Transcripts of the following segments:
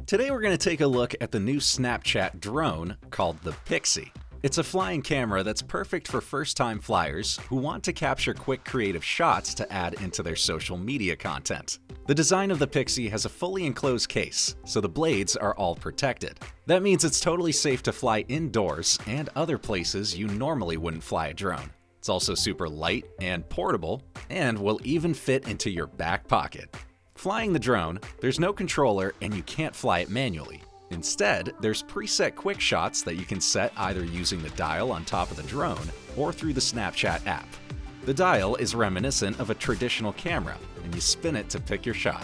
Today we're going to take a look at the new Snapchat drone called the Pixy. It's a flying camera that's perfect for first-time flyers who want to capture quick creative shots to add into their social media content. The design of the Pixy has a fully enclosed case, so the blades are all protected. That means it's totally safe to fly indoors and other places you normally wouldn't fly a drone. It's also super light and portable, and will even fit into your back pocket. Flying the drone, there's no controller and you can't fly it manually. Instead, there's preset quick shots that you can set either using the dial on top of the drone or through the Snapchat app. The dial is reminiscent of a traditional camera, and you spin it to pick your shot.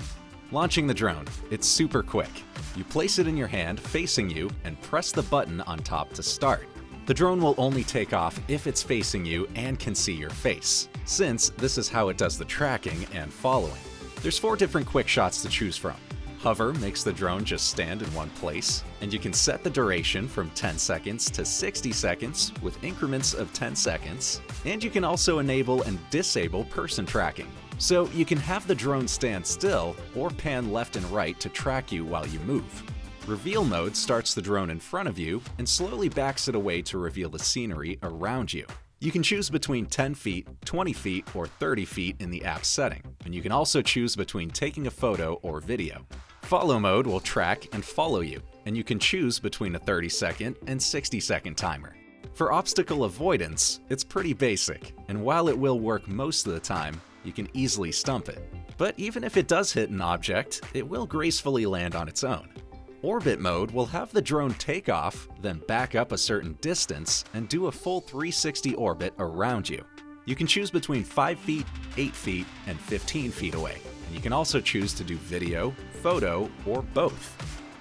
Launching the drone, it's super quick. You place it in your hand facing you and press the button on top to start. The drone will only take off if it's facing you and can see your face, since this is how it does the tracking and following. There's 4 different quick shots to choose from. Hover makes the drone just stand in one place, and you can set the duration from 10 seconds to 60 seconds with increments of 10 seconds, and you can also enable and disable person tracking. So you can have the drone stand still or pan left and right to track you while you move. Reveal mode starts the drone in front of you and slowly backs it away to reveal the scenery around you. You can choose between 10 feet, 20 feet, or 30 feet in the app setting, and you can also choose between taking a photo or video. Follow mode will track and follow you, and you can choose between a 30-second and 60-second timer. For obstacle avoidance, it's pretty basic, and while it will work most of the time, you can easily stump it. But even if it does hit an object, it will gracefully land on its own. Orbit mode will have the drone take off, then back up a certain distance and do a full 360 orbit around you. You can choose between 5 feet, 8 feet, and 15 feet away. And you can also choose to do video, photo, or both.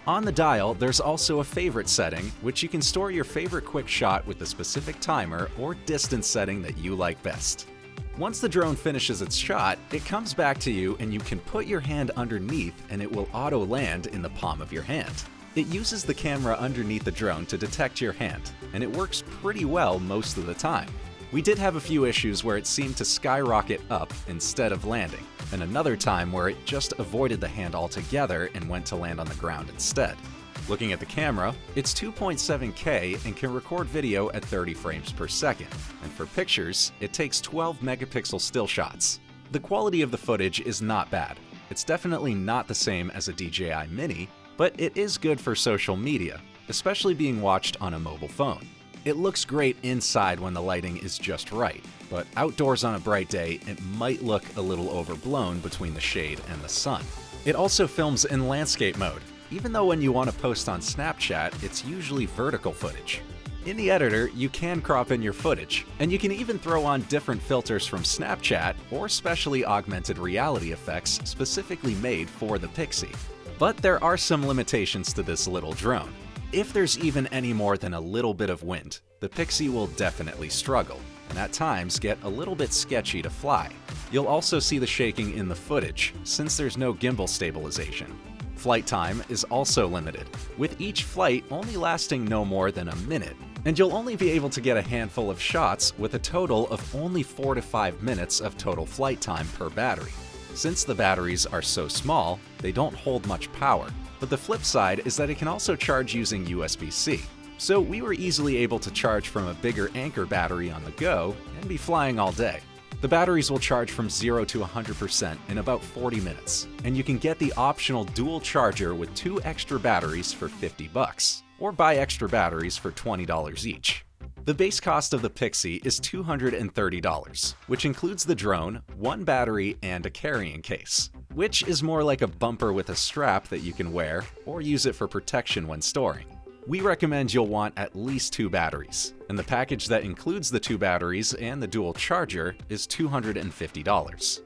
On the dial, there's also a favorite setting, which you can store your favorite quick shot with a specific timer or distance setting that you like best. Once the drone finishes its shot, it comes back to you and you can put your hand underneath and it will auto-land in the palm of your hand. It uses the camera underneath the drone to detect your hand, and it works pretty well most of the time. We did have a few issues where it seemed to skyrocket up instead of landing, and another time where it just avoided the hand altogether and went to land on the ground instead. Looking at the camera, it's 2.7K and can record video at 30 frames per second, and for pictures, it takes 12 megapixel still shots. The quality of the footage is not bad. It's definitely not the same as a DJI Mini, but it is good for social media, especially being watched on a mobile phone. It looks great inside when the lighting is just right, but outdoors on a bright day, it might look a little overblown between the shade and the sun. It also films in landscape mode, even though when you want to post on Snapchat, it's usually vertical footage. In the editor, you can crop in your footage, and you can even throw on different filters from Snapchat or specially augmented reality effects specifically made for the Pixy. But there are some limitations to this little drone. If there's even any more than a little bit of wind, the Pixy will definitely struggle, and at times get a little bit sketchy to fly. You'll also see the shaking in the footage, since there's no gimbal stabilization. Flight time is also limited, with each flight only lasting no more than a minute, and you'll only be able to get a handful of shots with a total of only 4 to 5 minutes of total flight time per battery. Since the batteries are so small, they don't hold much power. But the flip side is that it can also charge using USB-C. So we were easily able to charge from a bigger Anchor battery on the go and be flying all day. The batteries will charge from 0 to 100% in about 40 minutes, and you can get the optional dual charger with 2 extra batteries for $50, or buy extra batteries for $20 each. The base cost of the Pixy is $230, which includes the drone, 1 battery, and a carrying case, which is more like a bumper with a strap that you can wear or use it for protection when storing. We recommend you'll want at least 2 batteries, and the package that includes the 2 batteries and the dual charger is $250.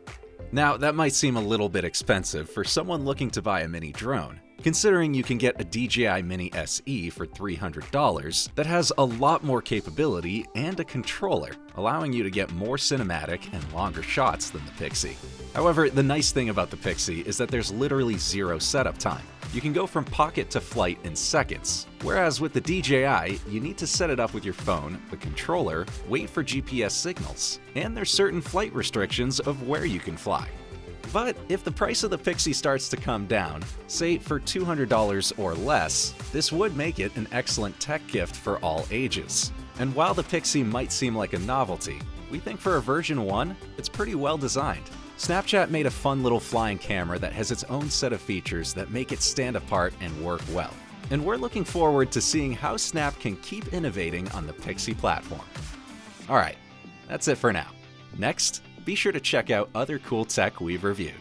Now, that might seem a little bit expensive for someone looking to buy a mini drone, considering you can get a DJI Mini SE for $300 that has a lot more capability and a controller, allowing you to get more cinematic and longer shots than the Pixy. However, the nice thing about the Pixy is that there's literally 0 setup time. You can go from pocket to flight in seconds, whereas with the DJI, you need to set it up with your phone, the controller, wait for GPS signals, and there's certain flight restrictions of where you can fly. But if the price of the Pixy starts to come down, say for $200 or less, this would make it an excellent tech gift for all ages. And while the Pixy might seem like a novelty, we think for a version 1, it's pretty well designed. Snapchat made a fun little flying camera that has its own set of features that make it stand apart and work well. And we're looking forward to seeing how Snap can keep innovating on the Pixy platform. Alright, that's it for now. Next, be sure to check out other cool tech we've reviewed.